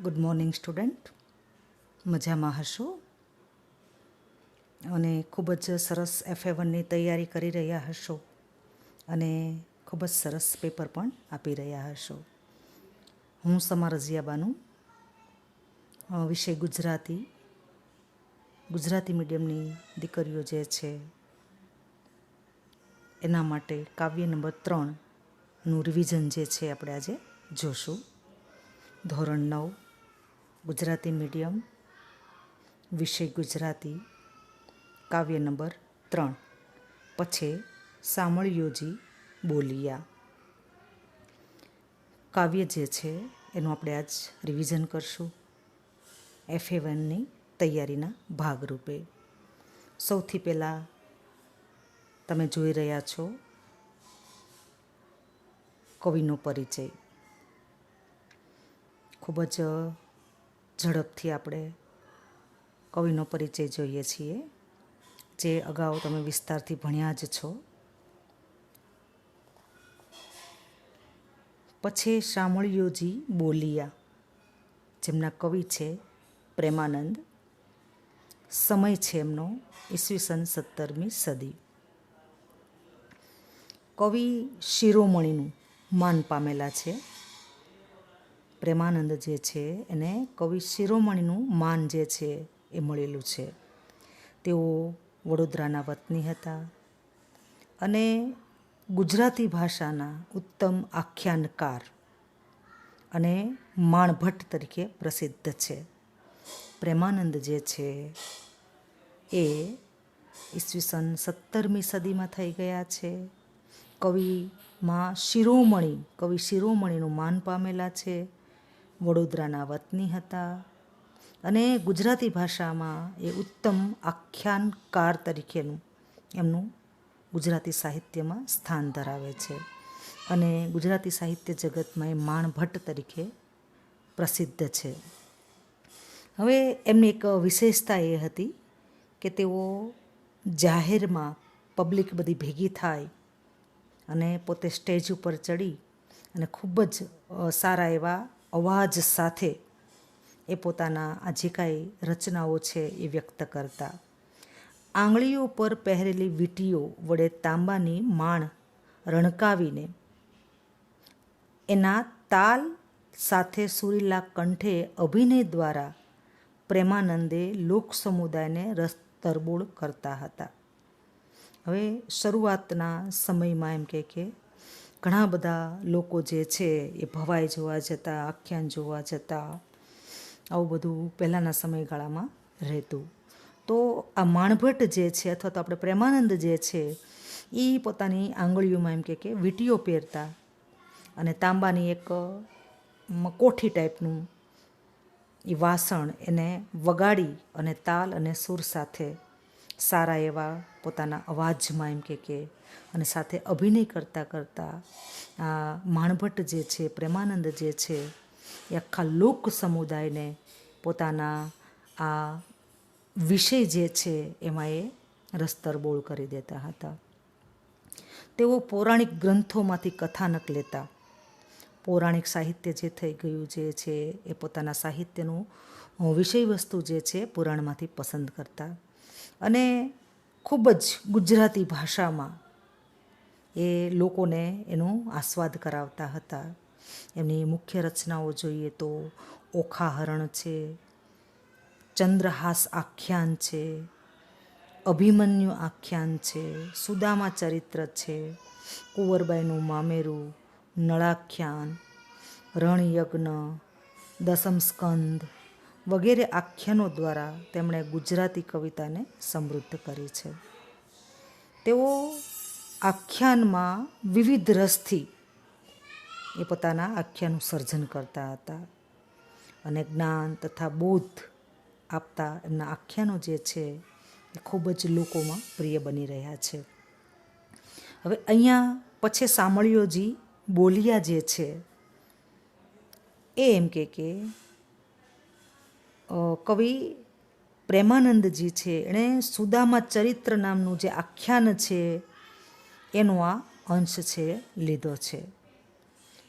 Good morning student, મજામાં હશો અને ખૂબ જ સરસ FA1ની તૈયારી કરી રહ્યા હશો અને ખૂબ જ સરસ પેપર પણ આપી રહ્યા હશો. હું સમા રઝિયા બાનુ, વિષય ગુજરાતી મીડિયમની દીકરીઓ જે છે એના માટે કાવ્ય નંબર 3નું રિવિઝન જે છે આપણે આજે જોશું. ધોરણ 9 ગુજરાતી મીડિયમ, વિષય ગુજરાતી, કાવ્ય નંબર 3, પછી સામળિયોજી બોલિયા. કાવ્ય જે છે એનું આપણે આજ રિવિઝન કરશું FA1ની તૈયારીના ભાગરૂપે. સૌથી પહેલાં તમે જોઈ રહ્યા છો કવિનો પરિચય. ખૂબ જ ઝડપથી આપણે કવિનો પરિચય જોઈએ છીએ, જે અગાઉ તમે વિસ્તારથી ભણ્યા જ છો. પછી શામળિયોજી બોલિયા, જેમના કવિ છે પ્રેમાનંદ. સમય છે એમનો ઈસવીસન 17મી સદી. કવિ શિરોમણીનું માન પામેલા છે. પ્રેમાનંદ જે છે એને કવિ શિરોમણીનું માન જે છે એ મળેલું છે. તેઓ વડોદરાના વતની હતા અને ગુજરાતી ભાષાના ઉત્તમ આખ્યાનકાર અને માણભટ્ટ તરીકે પ્રસિદ્ધ છે. પ્રેમાનંદ જે છે એ ઈસવીસન 17મી સદીમાં થઈ ગયા છે. કવિ શિરોમણીનું માન પામેલા છે. વડોદરાના વતની હતા અને ગુજરાતી ભાષામાં એ ઉત્તમ આખ્યાનકાર તરીકેનું એમનું ગુજરાતી સાહિત્યમાં સ્થાન ધરાવે છે અને ગુજરાતી સાહિત્ય જગતમાં એ માણભટ્ટ તરીકે પ્રસિદ્ધ છે. હવે એમની એક વિશેષતા એ હતી કે તેઓ જાહેરમાં પબ્લિક બધી ભેગી થાય અને પોતે સ્ટેજ ઉપર ચડી અને ખૂબ જ સારા એવા અવાજ સાથે એ પોતાના આ જે કાંઈ રચનાઓ છે એ વ્યક્ત કરતા. આંગળીઓ પર પહેરેલી વીંટીઓ વડે તાંબાની માણ રણકાવીને એના તાલ સાથે સુરીલા કંઠે અભિનય દ્વારા પ્રેમાનંદે લોક સમુદાયને રસ તરબોળ કરતા હતા. હવે શરૂઆતના સમયમાં એમ કે ઘણા બધા લોકો જે છે એ ભવાઈ જોવા જતા, આખ્યાન જોવા જતા, આવું બધું પહેલાંના સમયગાળામાં રહેતું. તો આ માણભટ્ટ જે છે અથવા તો આપણે પ્રેમાનંદ જે છે એ પોતાની આંગળીઓમાં એમ કે વીંટીઓ પહેરતા અને તાંબાની એક કોઠી ટાઈપનું એ વાસણ એને વગાડી અને તાલ અને સૂર સાથે સારા એવા પોતાના અવાજમાં એમ કે અને સાથે અભિનય કરતાં કરતાં આ માણભટ્ટ જે છે, પ્રેમાનંદ જે છે એ આખા લોક સમુદાયને પોતાના આ વિષય જે છે એમાં એ રસતરબોળ કરી દેતા હતા. તેઓ પૌરાણિક ગ્રંથોમાંથી કથાનક લેતા. પૌરાણિક સાહિત્ય જે થઈ ગયું જે છે એ પોતાના સાહિત્યનું વિષય વસ્તુ જે છે પુરાણમાંથી પસંદ કરતા અને ખૂબ જ ગુજરાતી ભાષામાં એ લોકોને એનો આસ્વાદ કરાવતા હતા. એમની મુખ્ય રચનાઓ જોઈએ તો ઓખાહરણ છે, ચંદ્રહાસ આખ્યાન છે, અભિમન્યુ આખ્યાન છે, સુદામા ચરિત્ર છે, કુંવરબાઈનું મામેરું, નળાખ્યાન, રણયજ્ઞ, દસમ સ્કંદ વગેરે આખ્યાનો દ્વારા તેમણે ગુજરાતી કવિતાને સમૃદ્ધ કરી છે. તેઓ આખ્યાનમાં વિવિધ રસથી એ પોતાના આખ્યાનનું સર્જન કરતા હતા અને જ્ઞાન તથા બોધ આપતા એમના આખ્યાનો જે છે એ ખૂબ જ લોકોમાં પ્રિય બની રહ્યા છે. હવે અહીંયા પછી સામળિયોજી બોલિયા જે છે એ એમ કે કવિ પ્રેમાનંદજી છે એણે સુદામા ચરિત્ર નામનું જે આખ્યાન છે એનો આ અંશ છે લીધો છે.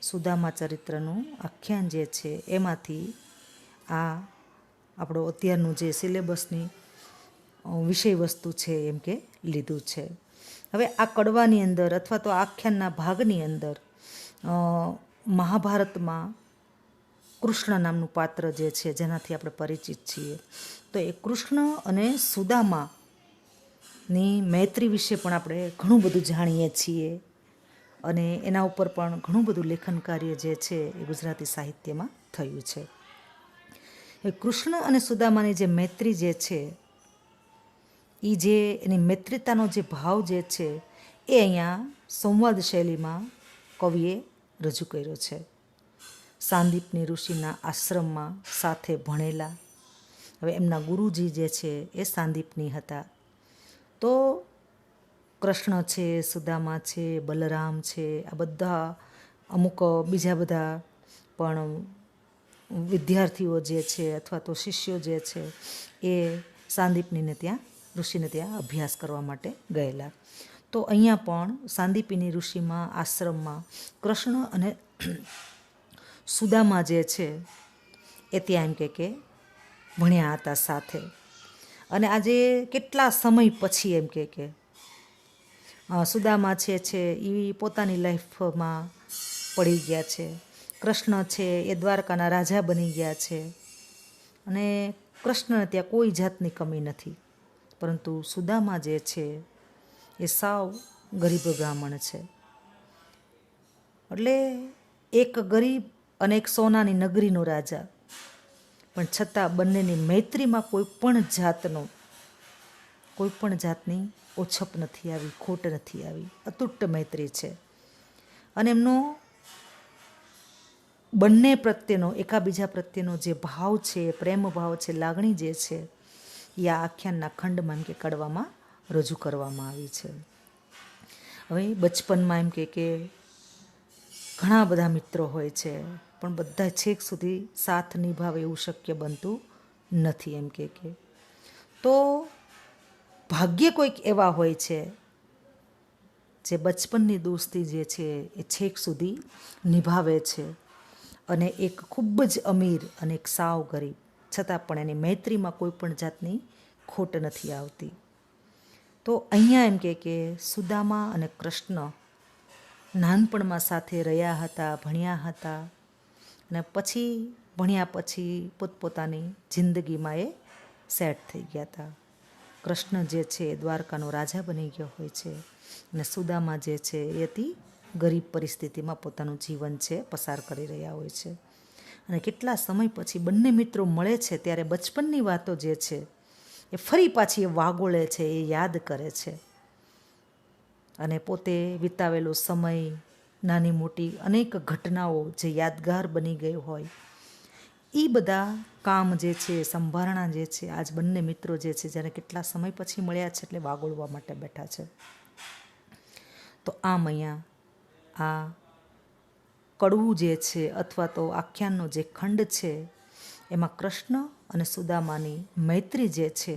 સુદામા ચરિત્રનું આખ્યાન જે છે એમાંથી આ આપણો અત્યારનું જે સિલેબસની વિષય વસ્તુ છે એમ કે લીધું છે. હવે આ કડવાની અંદર અથવા તો આખ્યાનના ભાગની અંદર મહાભારતમાં કૃષ્ણ નામનું પાત્ર જે છે જેનાથી આપણે પરિચિત છીએ, તો એ કૃષ્ણ અને સુદામાની મૈત્રી વિશે પણ આપણે ઘણું બધું જાણીએ છીએ અને એના ઉપર પણ ઘણું બધું લેખન કાર્ય જે છે એ ગુજરાતી સાહિત્યમાં થયું છે. એ કૃષ્ણ અને સુદામાની જે મૈત્રી જે છે એ જે એની મૈત્રીતાનો જે ભાવ જે છે એ અહીંયા સંવાદ શૈલીમાં કવિએ રજૂ કર્યો છે. સાંદીપની ઋષિના આશ્રમમાં સાથે ભણેલા, હવે એમના ગુરુજી જે છે એ સાંદીપની હતા. તો કૃષ્ણ છે, સુદામા છે, બલરામ છે, આ બધા અમુક બીજા બધા પણ વિદ્યાર્થીઓ જે છે અથવા તો શિષ્યો જે છે એ સાંદીપનીને ત્યાં ઋષિને ત્યાં અભ્યાસ કરવા માટે ગયેલા. તો અહીંયા પણ સાંદીપની ઋષિમાં આશ્રમમાં કૃષ્ણ અને સુદામા જે છે એ ત્યાં એમ કે ભણ્યા હતા સાથે. અને આજે કેટલા સમય પછી એમ કે સુદામા છે એ પોતાની લાઈફમાં પડી ગયા છે. કૃષ્ણ છે એ દ્વારકાના રાજા બની ગયા છે અને કૃષ્ણને ત્યાં કોઈ જાતની કમી નથી, પરંતુ સુદામા જે છે એ સાવ ગરીબ બ્રાહ્મણ છે. એટલે એક ગરીબ અને એક સોનાની નગરીનો રાજા, પણ છતાં બંનેની મૈત્રીમાં કોઈ પણ જાતની ઓછપ નથી આવી, ખોટ નથી આવી, અતૂટ મૈત્રી છે. અને એમનો બંને પ્રત્યેનો એકાબીજા પ્રત્યેનો જે ભાવ છે, પ્રેમ ભાવ છે, લાગણી જે છે એ આ આખ્યાનના ખંડમાં એમ કે કડવામાં રજૂ કરવામાં આવી છે. હવે બચપનમાં એમ કે ઘણા બધા મિત્રો હોય છે, પણ બધા છેક સુધી સાથ નિભાવે એવું શક્ય બનતું નથી એમ કે તો ભાગ્ય કોઈક એવા હોય છે જે બચપનની દોસ્તી જે છે એ છેક સુધી નિભાવે છે અને એક ખૂબ જ અમીર અને એક સાવ ગરીબ, છતાં પણ એની મૈત્રીમાં કોઈ પણ જાતની ખોટ નથી આવતી. તો અહીંયા એમ કે સુદામા અને કૃષ્ણ નાનપણમાં સાથે રહ્યા હતા, ભણ્યા હતા અને પછી ભણ્યા પછી પોતપોતાની જિંદગીમાં એ સેટ થઈ ગયા હતા. કૃષ્ણ જે છે એ દ્વારકાનો રાજા બની ગયો હોય છે અને સુદામા જે છે એ અતિ ગરીબ પરિસ્થિતિમાં પોતાનું જીવન છે પસાર કરી રહ્યા હોય છે. અને કેટલા સમય પછી બંને મિત્રો મળે છે ત્યારે બચપનની વાતો જે છે એ ફરી પાછી એ વાગોળે છે, એ યાદ કરે છે અને પોતે વિતાવેલો સમય, નાની મોટી અનેક ઘટનાઓ જે યાદગાર બની ગઈ હોય એ બધા કામ જે છે, સંભારણા જે છે, આજ બંને મિત્રો જે છે જ્યારે કેટલા સમય પછી મળ્યા છે એટલે વાગોળવા માટે બેઠા છે. તો આમ અહીંયા આ કડવું જે છે અથવા તો આખ્યાનનો જે ખંડ છે એમાં કૃષ્ણ અને સુદામાની મૈત્રી જે છે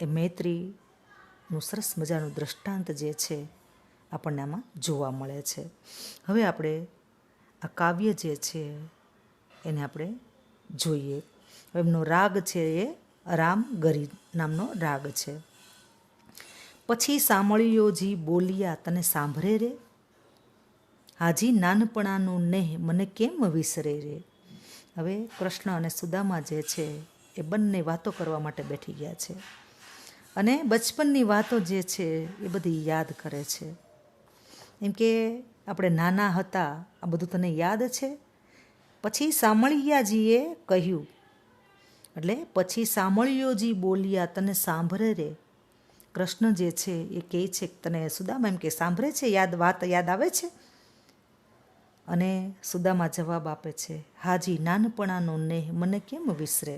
એ મૈત્રીનું સરસ મજાનું દ્રષ્ટાંત જે છે આપણને આમાં જોવા મળે છે. હવે આપણે આ કાવ્ય જે છે એને આપણે જોઈએ. એમનો રાગ છે એ રામગરી નામનો રાગ છે. પછી સાંભળ્યોજી બોલિયા તને સાંભળે રે, હાજી નાનપણાનું નેહ મને કેમ વિસરે રે. હવે કૃષ્ણ અને સુદામા જે છે એ બંને વાતો કરવા માટે બેઠી ગયા છે અને બચપનની વાતો જે છે એ બધી યાદ કરે છે. એમ કે આપણે નાના હતા આ બધું તને યાદ છે. પછી સામળિયાજીએ કહ્યું, એટલે પછી સામળિયોજી બોલ્યા તને સાંભળે રે. કૃષ્ણ જે છે એ કહે છે તને સુદામા એમ કે સાંભળે છે, વાત યાદ આવે છે. અને સુદામા જવાબ આપે છે, હાજી નાનપણાનો નેહ મને કેમ વિસરે.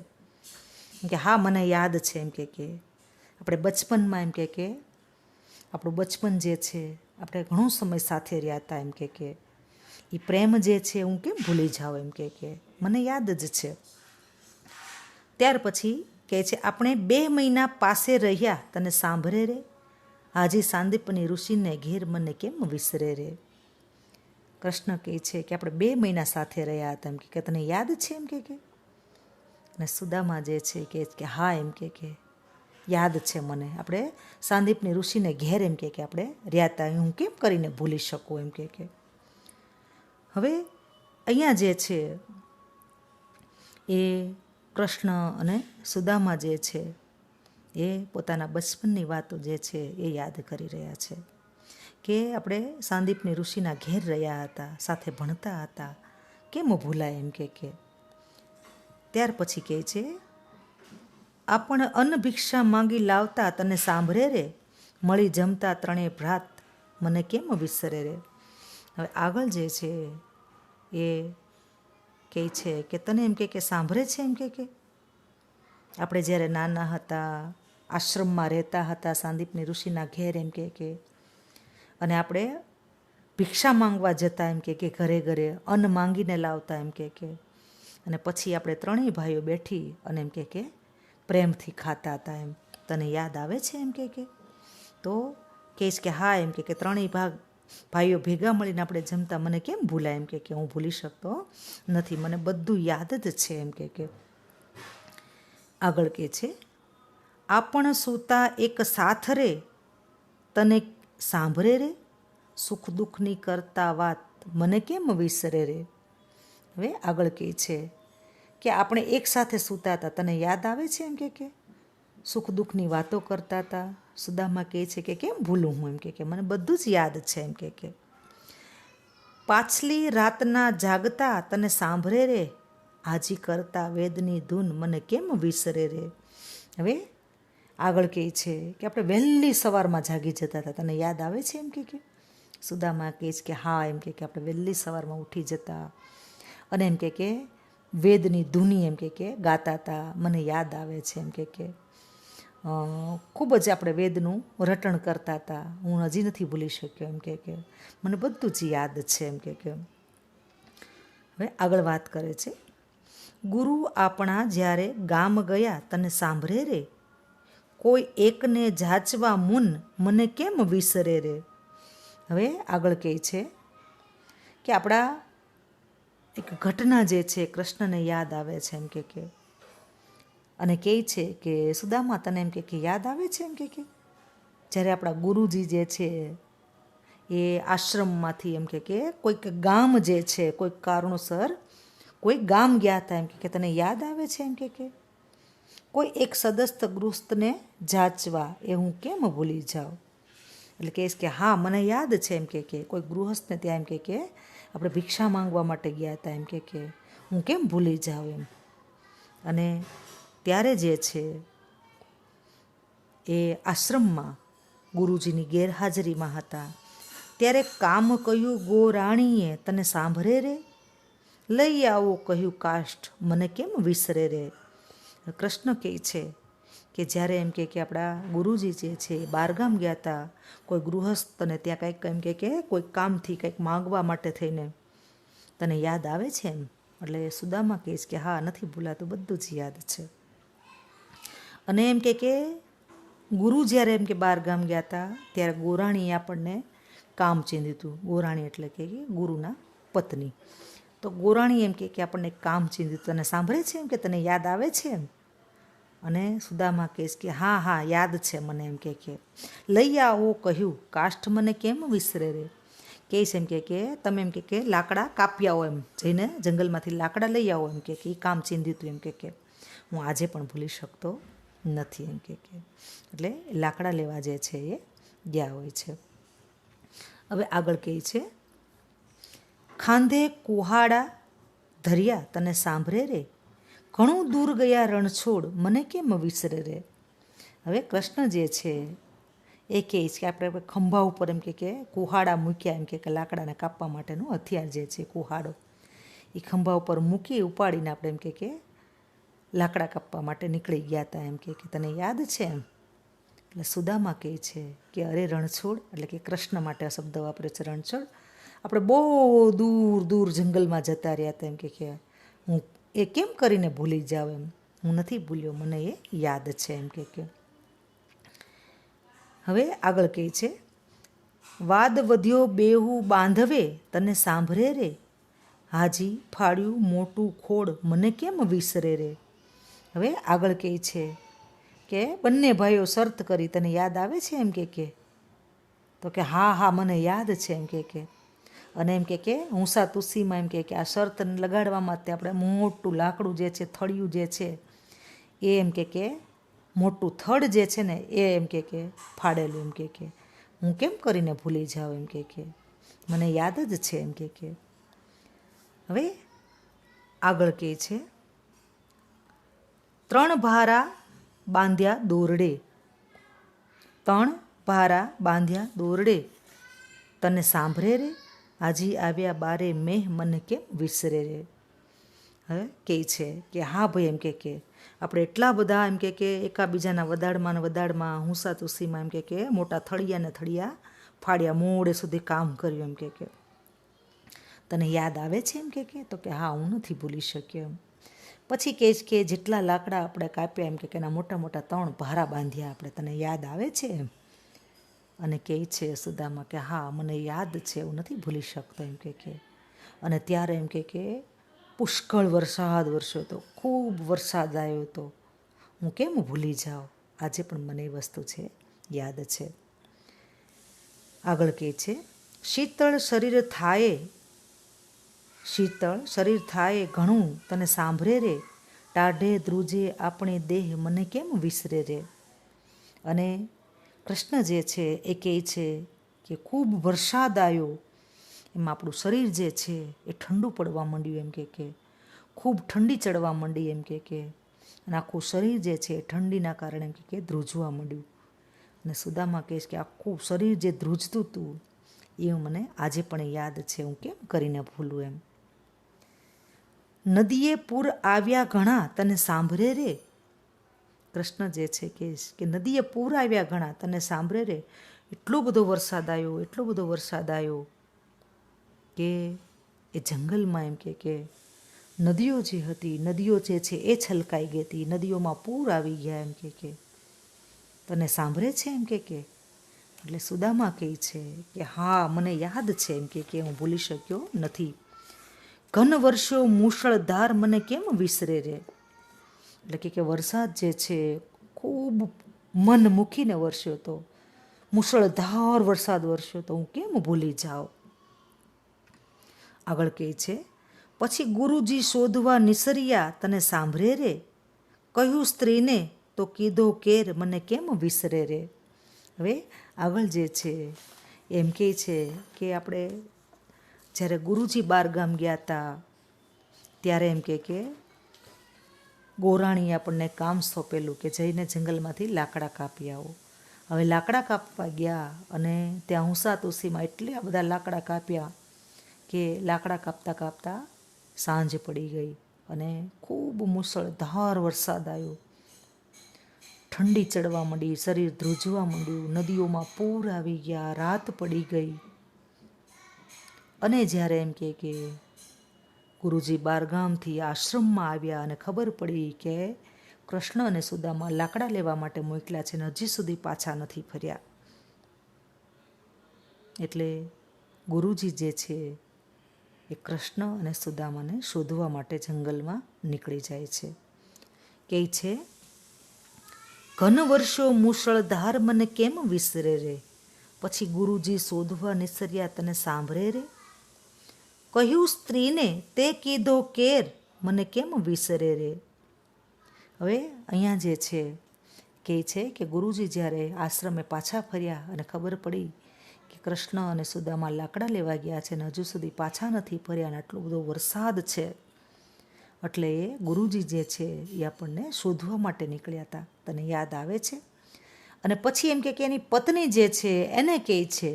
એમ કે હા મને યાદ છે. એમ કે આપણે બચપનમાં એમ કે આપણું બચપન જે છે આપણે ઘણો સમય સાથે રહ્યા હતા. એમ કે એ પ્રેમ જે છે હું કેમ ભૂલી જાઉં. એમ કે મને યાદ જ છે. ત્યાર પછી કહે છે આપણે 2 મહિના પાસે રહ્યા તને સાંભળે રે, હાજી સાંદીપની ઋષિને ઘેર મને કેમ વિસરે રે. કૃષ્ણ કહે છે કે આપણે 2 મહિના સાથે રહ્યા હતા. એમ કે તને યાદ છે. એમ કે અને સુદામા જે છે કે હા એમ કે યાદ છે મને, આપણે સાંદીપની ઋષિને ઘેર એમ કે આપણે રહ્યા હતા, હું કેમ કરીને ભૂલી શકું એમ કે. હવે અહીંયા જે છે એ કૃષ્ણ અને સુદામા જે છે એ પોતાના બચપનની વાતો જે છે એ યાદ કરી રહ્યા છે કે આપણે સાંદીપની ઋષિના ઘેર રહ્યા હતા, સાથે ભણતા હતા, કેમ ભૂલાય એમ કે. ત્યાર પછી કહે છે, આપણે અન્ન ભિક્ષા માંગી લાવતા તને સાંભળે રે, મળી જમતા ત્રણેય ભ્રાત મને કેમ વિસરે રે. હવે આગળ જે છે એ કહે છે કે તને એમ કે સાંભળે છે એમ કે આપણે જ્યારે નાના હતા, આશ્રમમાં રહેતા હતા સાંદીપની ઋષિના ઘેર એમ કે અને આપણે ભિક્ષા માંગવા જતા એમ કે ઘરે ઘરે અન્ન માંગીને લાવતા એમ કે અને પછી આપણે ત્રણેય ભાઈઓ બેઠી અને એમ કે પ્રેમથી ખાતા હતા એમ, તને યાદ આવે છે એમ કે. તો કહીશ કે હા એમ કે ત્રણેય ભાઈઓ ભેગા મળીને આપણે જમતા, મને કેમ ભૂલાય એમ કે હું ભૂલી શકતો નથી, મને બધું યાદ જ છે એમ કે. આગળ કે છે, આપણ સૂતા એક સાથ રે, તને સાંભળે રે, સુખ દુઃખની કરતા વાત મને કેમ વિસરે રે. હવે આગળ કહે છે કે આપણે એક સાથે સૂતા હતા, તને યાદ આવે છે એમ કે સુખ દુઃખની વાતો કરતા હતા. સુદામા કહે છે કે કેમ ભૂલું હું એમ કે મને બધું જ યાદ છે એમ કે. પાછલી રાતના જાગતા તને સાંભળે રે, આજી કરતા વેદની ધૂન મને કેમ વિસરે રે. હવે આગળ કહે છે કે આપણે વહેલી સવારમાં જાગી જતા હતા, તને યાદ આવે છે એમ કે. સુદામા કહે છે કે હા એમ કે આપણે વહેલી સવારમાં ઉઠી જતા અને એમ કે વેદની ધૂની એમ કે ગાતા હતા, મને યાદ આવે છે એમ કે ખૂબ જ આપણે વેદનું રટણ કરતા હતા, હું હજી નથી ભૂલી શક્યો એમ કે મને બધું જ યાદ છે એમ કે. હવે આગળ વાત કરે છે, ગુરુ આપણા જ્યારે ગામ ગયા તને સાંભળે રે, કોઈ એકને જાચવા મુન મને કેમ વિસરે રે. હવે આગળ કહે છે કે આપણા એક ઘટના જે છે કૃષ્ણને યાદ આવે છે એમ કે અને કહે છે કે સુદામા તને એમ કે યાદ આવે છે એમ કે જ્યારે આપણા ગુરુજી જે છે એ આશ્રમમાંથી એમ કે કોઈક ગામ જે છે કોઈક કારણોસર કોઈ ગામ ગયા હતા એમ કે તને યાદ આવે છે એમ કે કોઈ એક સદસ્થ ગૃહસ્થને જાચવા એ હું કેમ ભૂલી જાઉં. એટલે કહીશ કે હા મને યાદ છે એમ કે કોઈ ગૃહસ્થને ત્યાં એમ કે આપણે ભિક્ષા માંગવા માટે ગયા હતા એમ કે હું કેમ ભૂલી જાઉં એમ. અને ત્યારે જે છે એ આશ્રમમાં ગુરુજીની ગેરહાજરીમાં હતા, ત્યારે કામ કહ્યું ગોરાણીએ તને સાંભળે રે, લઈ આવો કહ્યું કાષ્ઠ મને કેમ વિસરે રે. કૃષ્ણ કહે છે કે જ્યારે એમ કે આપણા ગુરુજી જે છે બહારગામ ગયા હતા કોઈ ગૃહસ્થને ત્યાં કંઈક એમ કે કોઈ કામથી કંઈક માંગવા માટે થઈને, તને યાદ આવે છે એમ. એટલે સુદામા કહે છે કે હા નથી ભૂલાતું, બધું જ યાદ છે. અને એમ કે ગુરુ જ્યારે એમ કે બહારગામ ગયા હતા ત્યારે ગોરાણીએ આપણને કામ ચીંધ્યું હતું. ગોરાણી એટલે કે ગુરુના પત્ની. તો ગોરાણી એમ કે આપણને કામ ચીંધ્યું તને સાંભળે છે એમ કે તને યાદ આવે છે એમ. અને સુદામા કહીશ કે હા હા યાદ છે મને એમ કે લઈ આવો કહ્યું કાષ્ઠ મને કેમ વિસરે રે. કહીશ એમ કે તમે એમ કે લાકડા કાપ્યા હો એમ, જઈને જંગલમાંથી લાકડા લઈ આવો એમ કે એ કામ ચીંધ્યું હતું એમ કે હું આજે પણ ભૂલી શકતો નથી એમ કે એટલે લાકડા લેવા જે છે એ ગયા હોય છે. હવે આગળ કહે છે, ખાંધે કુહાડા ધર્યા તને સાંભળે રે, ઘણું દૂર ગયા રણછોડ મને કેમ વિસરે રે. હવે કૃષ્ણ જે છે એ કહે છે કે આપણે ખંભા ઉપર એમ કે કુહાડા મૂક્યા એમ કે લાકડાને કાપવા માટેનું હથિયાર જે છે કુહાડો, એ ખંભા ઉપર મૂકી ઉપાડીને આપણે એમ કે લાકડા કાપવા માટે નીકળી ગયા હતા એમ કે તને યાદ છે એમ. એટલે સુદામા કહે છે કે અરે રણછોડ, એટલે કે કૃષ્ણ માટે આ શબ્દ વાપરે છે રણછોડ, આપણે બહુ દૂર દૂર જંગલમાં જતા રહ્યા હતા એમ કે હું એ કેમ કરીને ભૂલી જાઉં એમ. હું નથી ભૂલ્યો, મને એ યાદ છે એમ કે. હવે આગળ કહે છે, વાદ વધ્યો બેહુ બાંધવે તને સાંભળે રે, હાજી ફાડ્યું મોટું ખોડ મને કેમ વિસરે રે. હવે આગળ કહે છે કે બંને ભાઈઓ શરત કરી, તને યાદ આવે છે એમ કે તો કે હા હા મને યાદ છે એમ કે અને એમ કે હુંસા તુસીમાં એમ કે આ શરત લગાડવામાં તે આપણે મોટું લાકડું જે છે, થળિયું જે છે એ એમ કે મોટું થડ જે છે ને એ એમ કે ફાડેલું એમ કે હું કેમ કરીને ભૂલી જાઉં એમ કે મને યાદ જ છે એમ કે હવે આગળ કહે છે 3 ભારા બાંધ્યા દોરડે, 3 ભારા બાંધ્યા દોરડે, તને સાંભળે રે હાજી આવ્યા બારે મેહ મને કેમ વિસરે રે. હવે કહે છે કે હા ભાઈ એમ કે આપણે એટલા બધા એમ કે એકાબીજાના વદાડમાં ને વદાડમાં હુંસા તુસીમાં એમ કે મોટા થળિયા ને થળિયા ફાડ્યા, મોડે સુધી કામ કર્યું એમ કે તને યાદ આવે છે એમ કે તો કે હા હું નથી ભૂલી શક્યો એમ. પછી કહે છે કે જેટલા લાકડા આપણે કાપ્યા એમ કે એના મોટા મોટા 3 ભારા બાંધ્યા આપણે, તને યાદ આવે છે એમ. અને કહે છે સુદામા કે હા મને યાદ છે, હું નથી ભૂલી શકતો એમ કે અને ત્યારે એમ કે પુષ્કળ વરસાદ વરસ્યો હતો, ખૂબ વરસાદ આવ્યો હતો, હું કેમ ભૂલી જાઉં, આજે પણ મને એ વસ્તુ છે યાદ છે. આગળ કહે છે શીતળ શરીર થાય, શીતળ શરીર થાય ઘણું તને સાંભળે રે, ટાઢે ધ્રુજે આપણી દેહ મને કેમ વિસરે રે. અને કૃષ્ણ જે છે એ કહે છે કે ખૂબ વરસાદ આવ્યો, એમાં આપણું શરીર જે છે એ ઠંડુ પડવા માંડ્યું એમ કે ખૂબ ઠંડી ચડવા માંડી એમ કે અને આખું શરીર જે છે એ ઠંડીના કારણે એમ કે ધ્રુજવા માંડ્યું. અને સુદામા કહે છે કે આખું શરીર જે ધ્રુજતું હતું એ મને આજે પણ યાદ છે, હું કેમ કરીને ભૂલું એમ. નદીએ પૂર આવ્યા ઘણા તને સાંભળે રે, કૃષ્ણ જે છે કે નદીએ પૂર આવ્યા ઘણા તને સાંભળે રે, એટલો બધો વરસાદ આવ્યો, એટલો બધો વરસાદ આવ્યો કે એ જંગલમાં એમ કે નદીઓ જે હતી, નદીઓ જે છે એ છલકાઈ ગઈ હતી, નદીઓમાં પૂર આવી ગયા એમ કે તને સાંભળે છે એમ કે એટલે સુદામા કહે છે કે હા મને યાદ છે એમ કે હું ભૂલી શક્યો નથી. ઘન વર્ષો મુશળધાર મને કેમ વિસરે રે, એટલે કે વરસાદ જે છે ખૂબ મન મૂકીને વરસ્યો હતો, મુશળધાર વરસાદ વરસ્યો તો હું કેમ ભૂલી જાઉં. આગળ કહે છે પછી ગુરુજી શોધવા નિસર્યા તને સાંભળે રે, કહ્યું સ્ત્રીને તો કીધો કેર મને કેમ વિસરે રે. હવે આગળ જે છે એમ કહે છે કે આપણે જ્યારે ગુરુજી બારગામ ગયા હતા ત્યારે એમ કે ગોરાણીએ આપણને કામ સોંપેલું કે જઈને જંગલમાંથી લાકડા કાપી આવો. હવે લાકડા કાપવા ગયા અને ત્યાં હુંસા તુસીમાં એટલા બધા લાકડા કાપ્યા કે લાકડા કાપતા કાપતા સાંજ પડી ગઈ અને ખૂબ મુશળધાર વરસાદ આવ્યો, ઠંડી ચડવા માંડી, શરીર ધ્રુજવા માંડ્યું, નદીઓમાં પૂર આવી ગયા, રાત પડી ગઈ. અને જ્યારે એમ કે ગુરુજી બારગામથી આશ્રમમાં આવ્યા અને ખબર પડી કે કૃષ્ણ અને સુદામા લાકડા લેવા માટે મોકલ્યા છે ને હજી સુધી પાછા નથી ફર્યા, એટલે ગુરુજી જે છે એ કૃષ્ણ અને સુદામાને શોધવા માટે જંગલમાં નીકળી જાય છે. કહે છે ઘન વર્ષો મુશળધાર મને કેમ વિસરે રે, પછી ગુરુજી શોધવા નિસર્યા તને સાંભળે રે, કહ્યું સ્ત્રીને તે કીધો કેર મને કેમ વિસરે રે. હવે અહીંયા જે છે કહે છે કે ગુરુજી જ્યારે આશ્રમે પાછા ફર્યા અને ખબર પડી કે કૃષ્ણ અને સુદામા લાકડા લેવા ગયા છે અને હજુ સુધી પાછા નથી ફર્યા અને આટલો બધો વરસાદ છે, એટલે એ ગુરુજી જે છે એ આપણને શોધવા માટે નીકળ્યા હતા, તને યાદ આવે છે. અને પછી એમ કે એની પત્ની જે છે એને કહે છે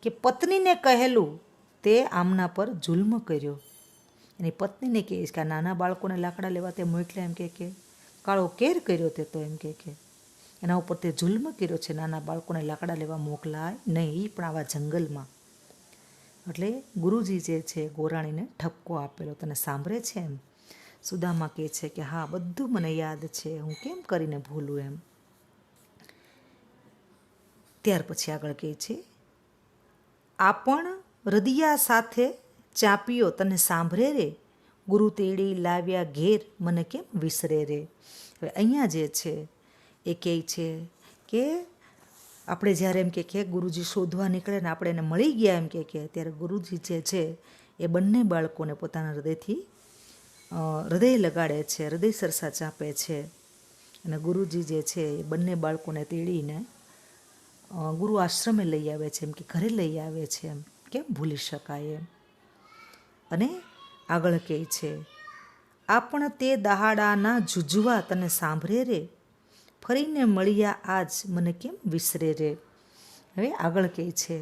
કે પત્નીને કહેલું તે આમના પર જુલ્મ કર્યો. એની પત્નીને કહે છે કે આ નાના બાળકોને લાકડા લેવા તે મોકલ્યા એમ કે કાળો કેર કર્યો તે તો એમ કે એના ઉપર તે જુલ્મ કર્યો છે, નાના બાળકોને લાકડા લેવા મોકલાય નહીં, એ પણ આવા જંગલમાં. એટલે ગુરુજી જે છે ગોરાણીને ઠપકો આપેલો, તને સાંભળે છે એમ. સુદામા કહે છે કે હા બધું મને યાદ છે, હું કેમ કરીને ભૂલું એમ. ત્યાર પછી આગળ કહે છે આપણ હૃદયા સાથે ચાંપ્યો તને સાંભળે રે, ગુરુ તેડી લાવ્યા ઘેર મને કેમ વિસરે રે. હવે અહીંયા જે છે એ કહે છે કે આપણે જ્યારે એમ કે ગુરુજી શોધવા નીકળે ને આપણે એને મળી ગયા એમ કે ત્યારે ગુરુજી જે છે એ બંને બાળકોને પોતાના હૃદયથી હૃદય લગાડે છે, હૃદય સરસા ચાપે છે. અને ગુરુજી જે છે એ બંને બાળકોને તેડીને ગુરુ આશ્રમે લઈ આવે છે, એમ કે ઘરે લઈ આવે છે. એમ કેમ ભૂલી શકાય એમ. અને આગળ કહે છે, આપણ તે દહાડાના જુજવા તને સાંભળે રે, ફરીને મળ્યા આજ મને કેમ વિસરે રે. હવે આગળ કહે છે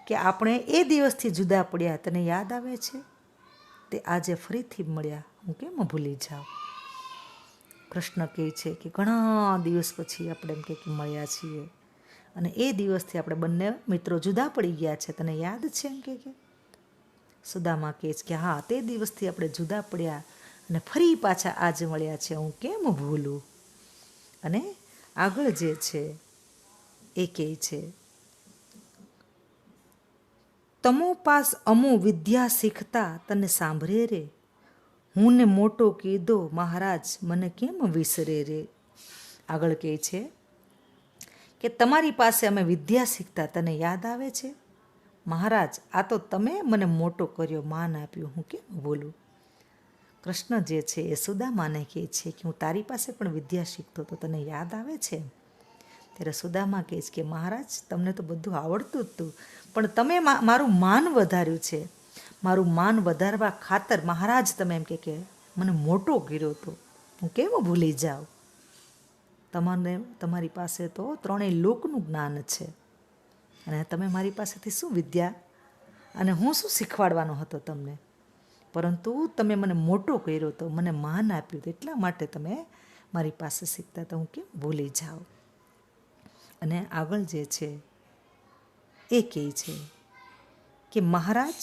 કે આપણે એ દિવસથી જુદા પડ્યા તને યાદ આવે છે, તે આજે ફરીથી મળ્યા હું કેમ ભૂલી જાઉં. કૃષ્ણ કહે છે કે ઘણા દિવસ પછી આપણે એમ કે મળ્યા છીએ અને એ દિવસથી આપણે બંને મિત્રો જુદા પડી ગયા છે, તને યાદ છે એમ કે. સુદામા કહે છે કે હા, તે દિવસથી આપણે જુદા પડ્યા અને ફરી પાછા આજે મળ્યા છે, હું કેમ ભૂલું. અને આગળ જે છે એ કહે છે, તમો પાસ અમો વિદ્યા શીખતા તને સાંભળે રે, હું ને મોટો કીધો મહારાજ મને કેમ વિસરે રે. આગળ કહે છે કે તમારી પાસે અમે વિદ્યા શીખતા તને યાદ આવે છે મહારાજ, આ તો તમે મને મોટો કર્યો, માન આપ્યું, હું કેમ બોલું. કૃષ્ણ જે છે એ સુદામાને કહે છે કે હું તારી પાસે પણ વિદ્યા શીખતો તો તને યાદ આવે છે. ત્યારે સુદામા કહે છે કે મહારાજ તમને તો બધું આવડતું જ હતું, પણ તમે મારું માન વધાર્યું છે. મારું માન વધારવા ખાતર મહારાજ તમે એમ કે મને મોટો કર્યો હતો, હું કેમ ભૂલી જાઉં. તમારી પાસે તો ત્રણેય લોકનું જ્ઞાન છે અને તમે મારી પાસેથી શું વિદ્યા અને હું શું શીખવાડવાનો હતો તમને, પરંતુ તમે મને મોટો કર્યો હતો, મને માન આપ્યું હતું, એટલા માટે તમે મારી પાસે શીખતા હતા, હું કેમ ભૂલી જાઉં. અને આગળ જે છે એ કહે છે કે મહારાજ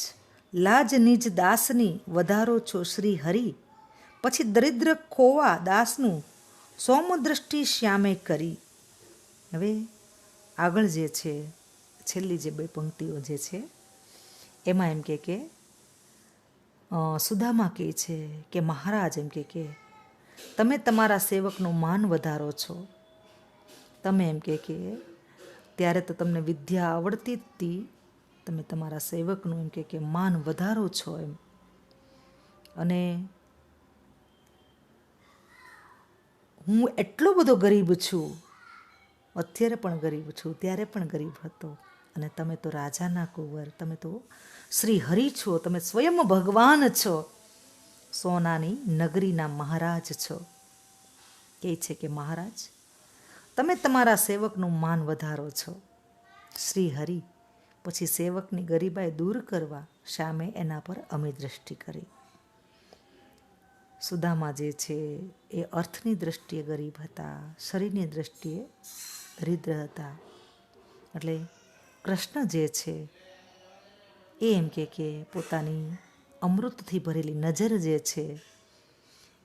લાજ નિજ દાસની વધારો છો શ્રી હરિ, પછી દરિદ્ર ખોવા દાસનું સોમદ્રષ્ટિ શ્યામે કરી. હવે આગળ જે છે છેલ્લી જે બે પંક્તિઓ જે છે એમાં એમ કે સુદામા કહે છે કે મહારાજ એમ કે તમે તમારા સેવકનું માન વધારો છો. તમે એમ કે ત્યારે તો તમને વિદ્યા આવડતી જ હતી, તમે તમારા સેવકનું એમ કે માન વધારો છો એમ. અને હું એટલો બધો ગરીબ છું, અત્યારે પણ ગરીબ છું, ત્યારે પણ ગરીબ હતો, અને તમે તો રાજાના કુંવર, તમે તો શ્રી હરિ છો, તમે સ્વયં ભગવાન છો, સોનાની નગરીના મહારાજ છો. કહે છે કે મહારાજ તમે તમારા સેવકનું માન વધારો છો શ્રી હરિ, પછી સેવકની ગરીબાઈ દૂર કરવા શ્યામે એના પર અમી દ્રષ્ટિ કરી. સુદામા જે છે એ અર્થની દ્રષ્ટિએ ગરીબ હતા, શરીરની દ્રષ્ટિએ દરિદ્ર હતા. એટલે કૃષ્ણ જે છે એ એમ કે પોતાની અમૃતથી ભરેલી નજર જે છે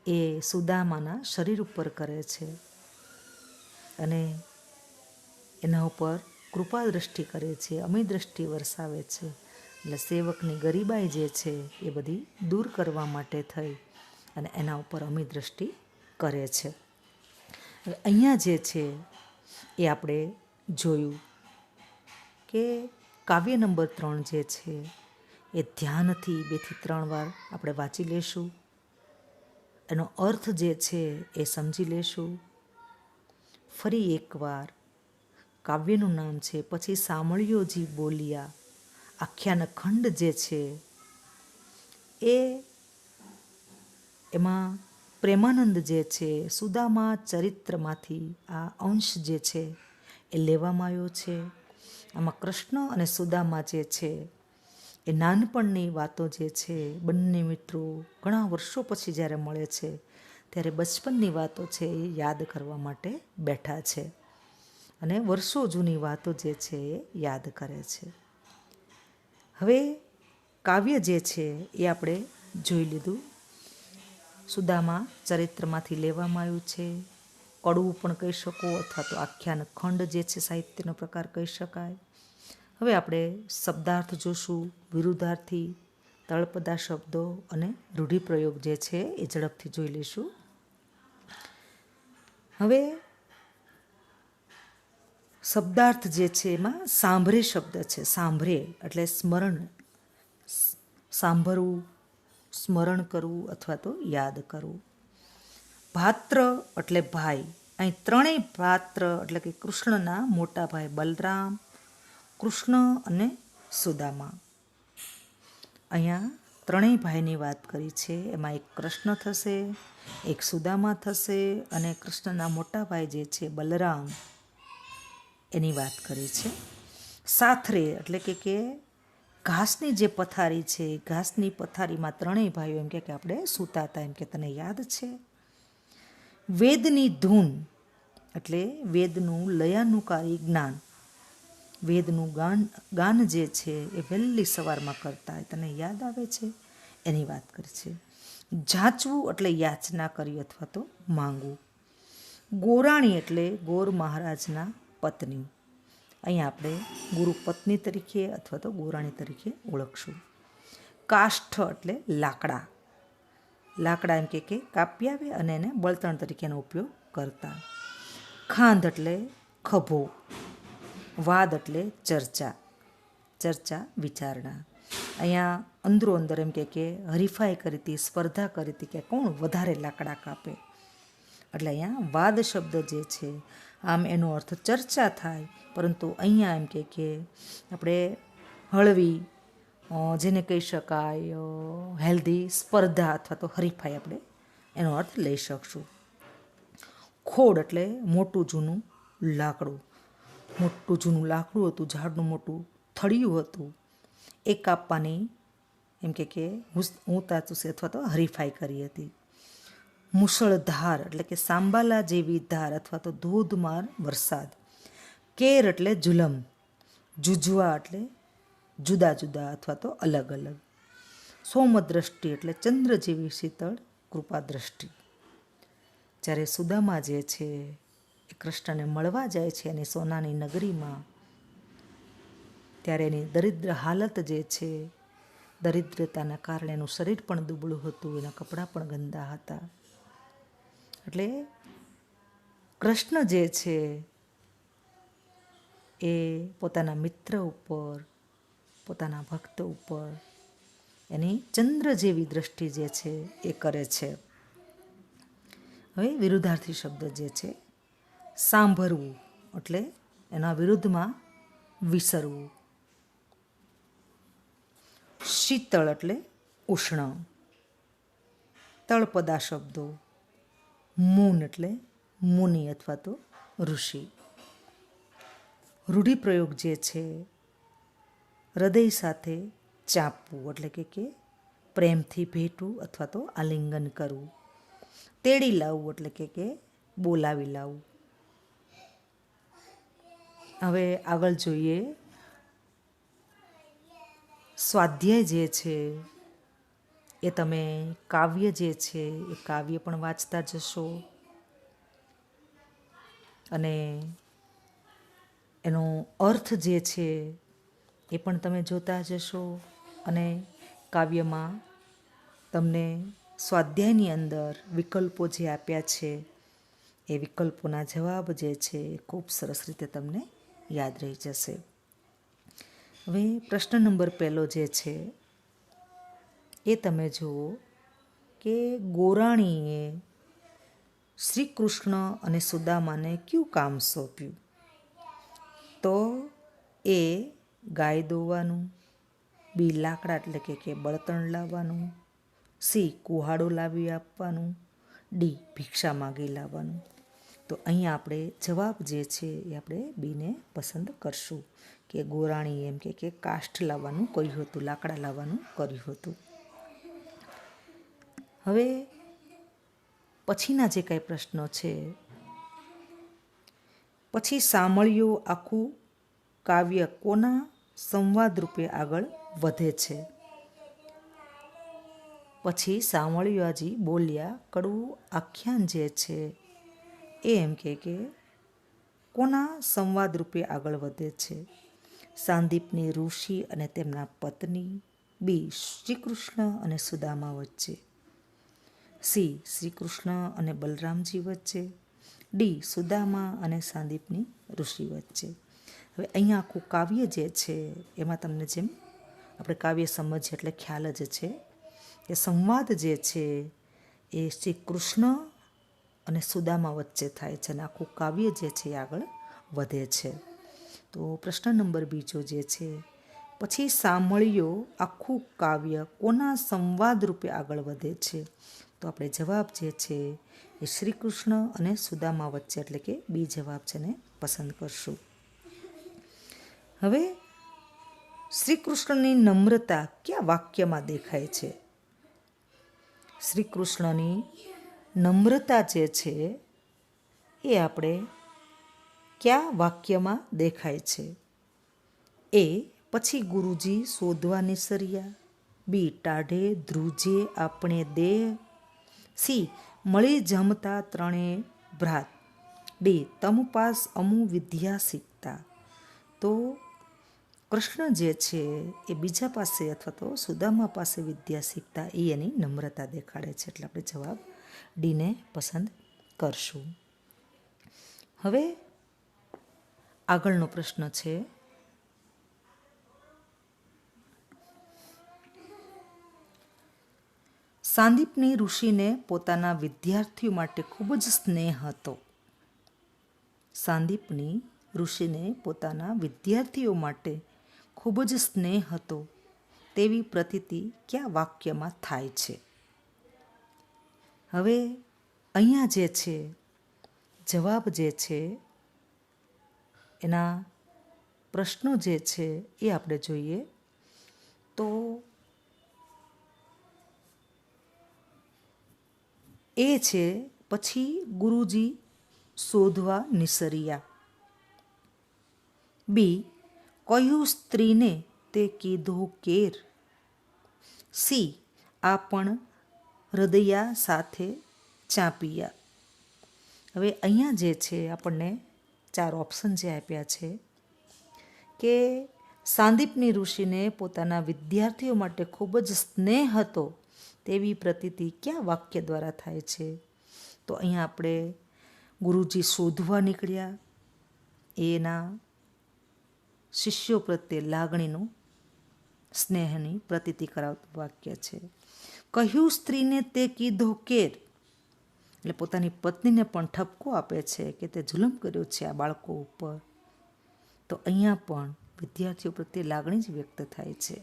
એ સુદામાના શરીર ઉપર કરે છે અને એના ઉપર કૃપા દ્રષ્ટિ કરે છે, અમી દ્રષ્ટિ વરસાવે છે. એટલે સેવકની ગરીબાઈ જે છે એ બધી દૂર કરવા માટે થઈ અને એના ઉપર અમી દ્રષ્ટિ કરે છે. અહીંયા જે છે એ આપણે જોયું કે કાવ્ય નંબર 3 જે છે એ ધ્યાનથી 2 થી 3 વાર આપણે વાંચી લેશું, એનો અર્થ જે છે એ સમજી લેશું. ફરી એકવાર કાવ્યનું નામ છે પછી સાંભળ્યોજી બોલિયા, આખ્યાન ખંડ જે છે એમાં પ્રેમાનંદ જે છે સુદામા ચરિત્રમાંથી આ અંશ જે છે એ લેવામાં આવ્યો છે. આમાં કૃષ્ણ અને સુદામા જે છે એ નાનપણની વાતો જે છે, બંને મિત્રો ઘણા વર્ષો પછી જ્યારે મળે છે ત્યારે બચપનની વાતો છે એ યાદ કરવા માટે બેઠા છે અને વર્ષો જૂની વાતો જે છે એ યાદ કરે છે. હવે કાવ્ય જે છે એ આપણે જોઈ લીધું, સુદામા ચરિત્રમાંથી લેવામાં આવ્યું છે, કડવું પણ કહી શકો અથવા તો આખ્યાન ખંડ જે છે સાહિત્યનો પ્રકાર કહી શકાય. હવે આપણે શબ્દાર્થ જોશું, વિરુદ્ધાર્થી તળપદા શબ્દો અને રૂઢિપ્રયોગ જે છે એ ઝડપથી જોઈ લઈશું. હવે શબ્દાર્થ જે છે એમાં સાંભરે શબ્દ છે. સાંભરે એટલે સ્મરણ, સાંભળવું, સ્મરણ કરવું અથવા તો યાદ કરવું. ભાત્ર એટલે ભાઈ. અહીં ત્રણેય ભાત્ર એટલે કે કૃષ્ણના મોટા ભાઈ બલરામ, કૃષ્ણ અને સુદામા. અહીંયા ત્રણેય ભાઈની વાત કરી છે. એમાં એક કૃષ્ણ થશે, એક સુદામા થશે અને કૃષ્ણના મોટા ભાઈ જે છે બલરામ એની વાત કરી છે. સાથરે એટલે કે ઘાસની જે પથારી છે, ઘાસની પથારીમાં ત્રણેય ભાઈઓ એમ કે આપણે સૂતા હતા, એમ કે તને યાદ છે. વેદની ધૂન એટલે વેદનું લયાનુકારી જ્ઞાન, વેદનું ગાન જે છે એ વહેલી સવારમાં કરતા હોય, તને યાદ આવે છે, એની વાત કરી છે. જાચવું એટલે યાચના કરી અથવા તો માંગવું. ગોરાણી એટલે ગોર મહારાજના પત્ની. અહીં આપણે ગુરુ પત્ની તરીકે અથવા તો ગોરાણી તરીકે ઓળખશું. કાષ્ઠ એટલે લાકડા. લાકડા એમ કે કાપી આવે અને એને બળતણ તરીકેનો ઉપયોગ કરતા. ખાંધ એટલે ખભો. વાદ એટલે ચર્ચા, ચર્ચા વિચારણા. અહીંયા અંદરો અંદર એમ કે હરીફાઈ કરી હતી, સ્પર્ધા કરી હતી કે કોણ વધારે લાકડા કાપે. એટલે અહીંયા વાદ શબ્દ જે છે આમ એનો અર્થ ચર્ચા થાય, પરંતુ અહીંયા એમ કે આપણે હળવી, જેને કહી શકાય હેલ્ધી સ્પર્ધા અથવા તો હરીફાઈ આપણે એનો અર્થ લઈ શકશું. ખોડ એટલે મોટું જૂનું લાકડું. મોટું જૂનું લાકડું હતું, ઝાડનું મોટું થળિયું હતું, એ કાપવાની એમ કે ઊંતાચું અથવા તો હરીફાઈ કરી હતી. મુશળધાર એટલે કે સાંબાલા જેવી ધાર અથવા તો ધોધમાર વરસાદ. કેર એટલે જુલમ. જુજવા એટલે જુદા જુદા અથવા તો અલગ અલગ. સોમદ્રષ્ટિ એટલે ચંદ્ર જેવી શીતળ કૃપા દ્રષ્ટિ. જ્યારે સુદામા જે છે એ કૃષ્ણને મળવા જાય છે એની સોનાની નગરીમાં, ત્યારે એની દરિદ્ર હાલત જે છે, દરિદ્રતાના કારણે એનું શરીર પણ દુબળું હતું, એના કપડાં પણ ગંદા હતા. એટલે કૃષ્ણ જે છે એ પોતાના મિત્ર ઉપર, પોતાના ભક્ત ઉપર એની ચંદ્ર જેવી દ્રષ્ટિ જે છે એ કરે છે. હવે વિરુદ્ધાર્થી શબ્દ જે છે સાંભળવું એટલે એના વિરુદ્ધમાં વિસરવું. શીતળ એટલે ઉષ્ણ. તળપદા શબ્દો. મૂન એટલે મુનિ અથવા તો ઋષિ. રૂઢિપ્રયોગ જે છે હૃદય સાથે ચાપવું એટલે કે પ્રેમથી ભેટવું અથવા તો આલિંગન કરવું. તેડી લાવવું એટલે કે બોલાવી લાવવું. હવે આગળ જોઈએ. સ્વાધ્યાય જે છે એ તમે કાવ્ય જે છે એ કાવ્ય પણ વાંચતા જશો અને એનો અર્થ જે છે એ પણ તમે જોતા જશો. અને કાવ્યમાં તમને સ્વાધ્યાયની અંદર વિકલ્પો જે આપ્યા છે એ વિકલ્પોના જવાબ જે છે એ ખૂબ સરસ રીતે તમને યાદ રહી જશે. હવે પ્રશ્ન નંબર 1 જે છે એ તમે જુઓ કે ગોરાણીએ શ્રી કૃષ્ણ અને સુદામાને કયું કામ સોંપ્યું? તો એ ગાય દોવાનું, બી લાકડા એટલે કે બળતણ લાવવાનું, સી કુહાડો લાવી આપવાનું, ડી ભિક્ષા માગી લાવવાનું. તો અહીંયા આપણે જવાબ જે છે એ આપણે બીને પસંદ કરશું કે ગોરાણી એમ કે કાષ્ઠ લાવવાનું કહ્યું હતું, લાકડા લાવવાનું કર્યું હતું. હવે પછીના જે કાંઈ પ્રશ્નો છે, પછી સામળીઓ આખું કાવ્ય કોના સંવાદ રૂપે આગળ વધે છે? પછી સામળિયાજી બોલ્યા કડવું આખ્યાન જે છે એ એમ કે કોના સંવાદ રૂપે આગળ વધે છે? સાંદીપની ઋષિ અને તેમના પત્ની, બી શ્રી કૃષ્ણ અને સુદામા વચ્ચે, સી શ્રી કૃષ્ણ અને બલરામજી વચ્ચે, ડી સુદામા અને સાંદીપની ઋષિ વચ્ચે. હવે અહીંયા આખું કાવ્ય જે છે એમાં તમને જેમ આપણે કાવ્ય સમજીએ એટલે ખ્યાલ જ છે કે સંવાદ જે છે એ શ્રી કૃષ્ણ અને સુદામા વચ્ચે થાય છે અને આખું કાવ્ય જે છે એ આગળ વધે છે. તો પ્રશ્ન નંબર બીજો જે છે, પછી સાંભળ્યો આખું કાવ્ય કોના સંવાદ રૂપે આગળ વધે છે? તો આપણે જવાબ જે છે એ શ્રી કૃષ્ણ અને સુદામા વચ્ચે એટલે કે બી જવાબ છે ને પસંદ કરશું. હવે શ્રી કૃષ્ણની નમ્રતા કયા વાક્યમાં દેખાય છે? શ્રી કૃષ્ણની નમ્રતા જે છે એ આપણે કયા વાક્યમાં દેખાય છે? એ પછી ગુરુજી શોધવા નિસર્યા, બી ટાઢે ધ્રુજે આપણે દેહ, સી મળી જમતા ત્રણે ભ્રાત, ડી તમ પાસ અમુ વિદ્યા શીખતા. તો કૃષ્ણ જે છે એ બીજા પાસે અથવા તો સુદામા પાસે વિદ્યા શીખતા એ એની નમ્રતા દેખાડે છે એટલે આપણે જવાબ ડીને પસંદ કરશું. હવે આગળનો પ્રશ્ન છે, સાંદીપની ઋષિને પોતાના વિદ્યાર્થીઓ માટે ખૂબ જ સ્નેહ હતો. સાંદીપની ઋષિને પોતાના વિદ્યાર્થીઓ માટે ખૂબ જ સ્નેહ હતો તેવી પ્રતીતિ કયા વાક્યમાં થાય છે? હવે અહીંયા જે છે જવાબ જે છે એના પ્રશ્નો જે છે એ આપણે જોઈએ તો એ છે પછી ગુરુજી શોધવા નિસર્યા, બી કયું સ્ત્રીને તે કીધો કેર, સી આ પણ હૃદયા સાથે ચાંપિયા. હવે અહીંયા જે છે આપણને 4 ઓપ્શન જે આપ્યા છે કે સાંદીપની ઋષિને પોતાના વિદ્યાર્થીઓ માટે ખૂબ જ સ્નેહ હતો તેવી પ્રતીતિ કયા વાક્ય દ્વારા થાય છે? તો અહીંયા આપણે ગુરુજી શોધવા નીકળ્યા એના શિષ્યો પ્રત્યે લાગણીનું સ્નેહની પ્રતીતિ કરાવતું વાક્ય છે. કહ્યું સ્ત્રીને તે કીધો કેર એટલે પોતાની પત્નીને પણ ઠપકો આપે છે કે તે જુલમ કર્યો છે આ બાળકો ઉપર. તો અહીંયા પણ વિદ્યાર્થીઓ પ્રત્યે લાગણી જ વ્યક્ત થાય છે.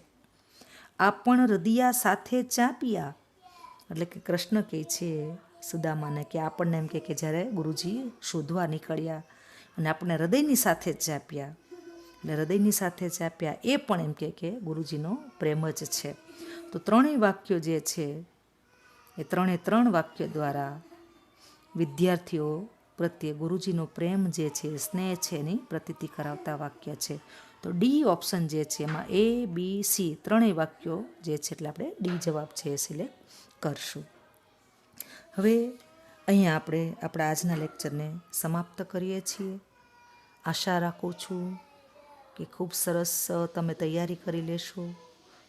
આ પણ હૃદયા સાથે ચાંપિયા એટલે કે કૃષ્ણ કહે છે સુદામાને કે આપણને એમ કે જ્યારે ગુરુજી શોધવા નીકળ્યા અને આપણને હૃદયની સાથે જ ચાંપ્યા એટલે હૃદયની સાથે ચાંપ્યા એ પણ એમ કે ગુરુજીનો પ્રેમ જ છે. તો ત્રણેય વાક્યો જે છે એ 3 વાક્યો દ્વારા વિદ્યાર્થીઓ પ્રત્યે ગુરુજીનો પ્રેમ જે છે સ્નેહ છે એની પ્રતીતિ કરાવતા વાક્ય છે. તો ડી ઓપ્શન જે છે એમાં એ બી સી 3 વાક્યો જે છે એટલે આપણે ડી જવાબ છે એ સિલેક્ટ કરશું. હવે અહીંયા આપણે આપણા આજના લેક્ચરને સમાપ્ત કરીએ છીએ. આશા રાખું છું કે ખૂબ સરસ તમે તૈયારી કરી લેશો.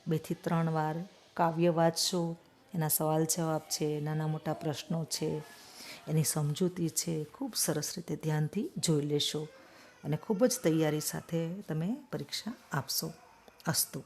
2 થી 3 વાર કાવ્ય વાંચશો, એના સવાલ જવાબ છે, નાના મોટા પ્રશ્નો છે, એની સમજૂતી છે, ખૂબ સરસ રીતે ધ્યાનથી જોઈ લેશો અને ખૂબ જ તૈયારી સાથે તમે પરીક્ષા આપશો. અસ્તુ.